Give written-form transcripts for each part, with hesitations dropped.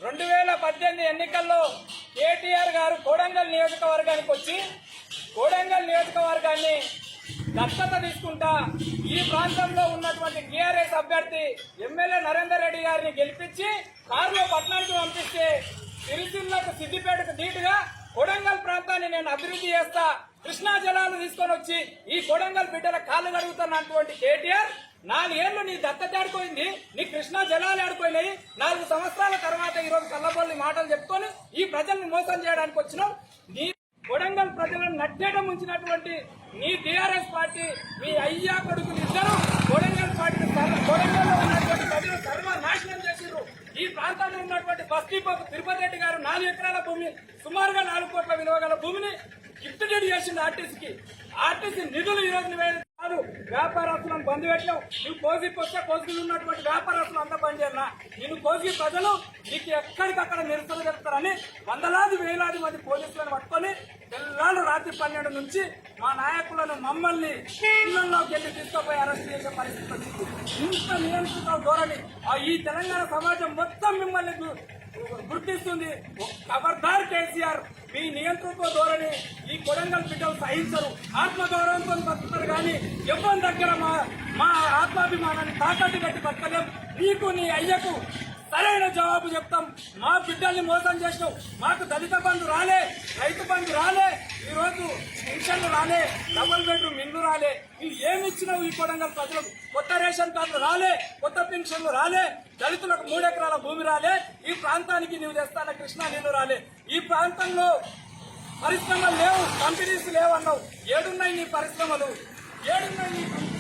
2018 ఎన్నికల్లో కేటీఆర్ గారు కొడంగల్ నియోజకవర్గానికి వచ్చి కొడంగల్ నియోజకవర్గాన్ని దత్తత తీసుకుంటా ఈ ప్రాంతంలో ఉన్నటువంటి టీఆర్ఎస్ అభ్యర్థి ఎమ్మెల్యే నరేందర్ రెడ్డి గారిని గెలిపించి కారులో పట్టణానికి పంపిస్తే సిరిసిల్లకు సిద్దిపేటకు ధీటుగా కొడంగల్ ప్రాంతాన్ని నేను అభివృద్ధి చేస్తా, కృష్ణా జలాలు తీసుకొని వచ్చి ఈ కొడంగల్ బిడ్డల కాళ్ళు కడుగుతున్నటువంటి కేటీఆర్ 4 ఏళ్లు నీ దత్తత ఆడిపోయింది, నీ కృష్ణా జలాలు ఆడిపోయినాయి. 4 సంవత్సరాల తర్వాత ఈరోజు కళ్ళబొల్లి మాటలు చెప్పుకొని ఈ ప్రజల్ని మోసం చేయడానికి వచ్చినావు. నీ కొడంగల్ ప్రజలను నట్టేయడం ఉంచినటువంటి నీ టీఆర్ఎస్ పార్టీ మీ అయ్యా కొడుకులు ఇద్దరు కొడంగల్ పార్టీని కొడంగల్లో ఉన్నటువంటి ప్రజలు సర్వనాశనం చేసిర్రు. ఈ ప్రాంతంలో ఉన్నటువంటి బస్తీపోకు తిరుపతి రెడ్డి గారు 4 ఎకరాల భూమి, సుమారుగా 4 కోట్ల విలువ గల భూమిని గిఫ్ట్ డీడ్ చేసింది ఆర్టీసీకి. ఆర్టీసీ నిధులు ఈ రోజు కాదు, వ్యాపారస్తులను బంద్ పెట్టావు. నువ్వు కోసికి వస్తే కోసికి ఉన్నటువంటి వ్యాపారస్తులు అంతా బంద్ చేయాలన్నా. నేను కోసి ప్రజలు నీకు ఎక్కడికక్కడ నిరసన జరుపుతారని వందలాది వేలాది మంది పోలీసులను పట్టుకొని తెల్లాళ్ళు రాత్రి 12 నుంచి మా నాయకులను మమ్మల్ని ఇళ్లలోకి వెళ్లి తీసుకుపోయి అరెస్ట్ చేసే పరిస్థితి వచ్చింది. ఇంత నియంత్రిత ధోరణి ఈ తెలంగాణ సమాజం మొత్తం మిమ్మల్ని గుర్తిస్తుంది. ఖబర్దార్ కేసీఆర్, మీ నియంత్రిత ధోరణి ఈ కొడంగల్ బిడ్డలు సహించరు. ఆత్మగౌరవంతో బతుకుతారు కానీ ఎవరి దగ్గర మా ఆత్మాభిమానాన్ని తాకట్టు కట్టి బతకలేం. నీకు నీ అయ్యకు సరైన జవాబు చెప్తాం. మా బిడ్డల్ని మోసం చేసినావు. మాకు దళిత బంధు రాలే, రైతు బంధు రాలే, ఈ రోజు పెన్షన్లు రాలే, డబుల్ బెడ్రూమ్ ఇల్లు రాలే. నువ్వు ఏమి ఇచ్చినావు ఈ కొడంగల్ ప్రజలకు? కొత్త రేషన్ కార్డులు రాలే, కొత్త పెన్షన్లు రాలే, దళితులకు 3 ఎకరాల భూమి రాలే, ఈ ప్రాంతానికి నువ్వు తెస్తాన కృష్ణా నీళ్లు రాలే. ఈ ప్రాంతంలో పరిశ్రమలు లేవు, కంపెనీస్ లేవన్నావు. ఏడున్నాయి నీ పరిశ్రమలు? ఏడున్నాయి నీ కంపెనీస్?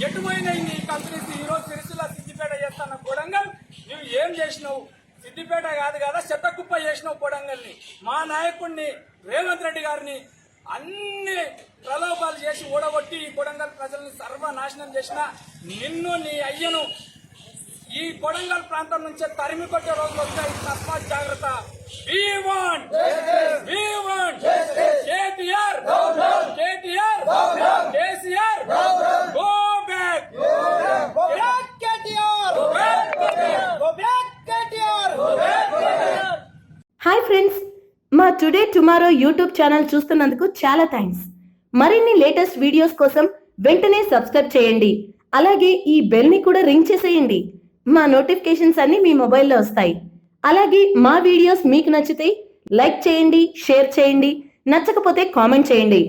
ఎటుపోయినాయి నీ కంపెనీస్? ఈ రోజు సిరిసిల్ల సిద్దిపేట చేస్తాన కొడంగల్ నువ్వు ఏం చేసినావు? సిద్దిపేట కాదు కదా, చెత్తకుప్ప చేసినావు కొడంగల్ని. మా నాయకుడిని రేవంత్ రెడ్డి గారిని అన్ని ప్రలోభాలు చేసి ఓడగొట్టి ఈ కొడంగల్ ప్రజల్ని సర్వనాశనం చేసిన నిన్ను నీ అయ్యను ఈ కొడంగల్ ప్రాంతం నుంచే తరిమి కొట్టే రోజులు వచ్చాయి. తస్మాత్ జాగ్రత్త. We want KTR, KCR, go back. Hi friends, మా టుడే టుమారో యూట్యూబ్ ఛానల్ చూస్తున్నందుకు చాలా థ్యాంక్స్. మరిన్ని లేటెస్ట్ వీడియోస్ కోసం వెంటనే సబ్స్క్రైబ్ చేయండి. అలాగే ఈ బెల్ ని కూడా రింగ్ చేసేయండి. మా నోటిఫికేషన్స్ అన్ని మీ మొబైల్లో వస్తాయి. అలాగే మా వీడియోస్ మీకు నచ్చితే లైక్ చేయండి, షేర్ చేయండి, నచ్చకపోతే కామెంట్ చేయండి.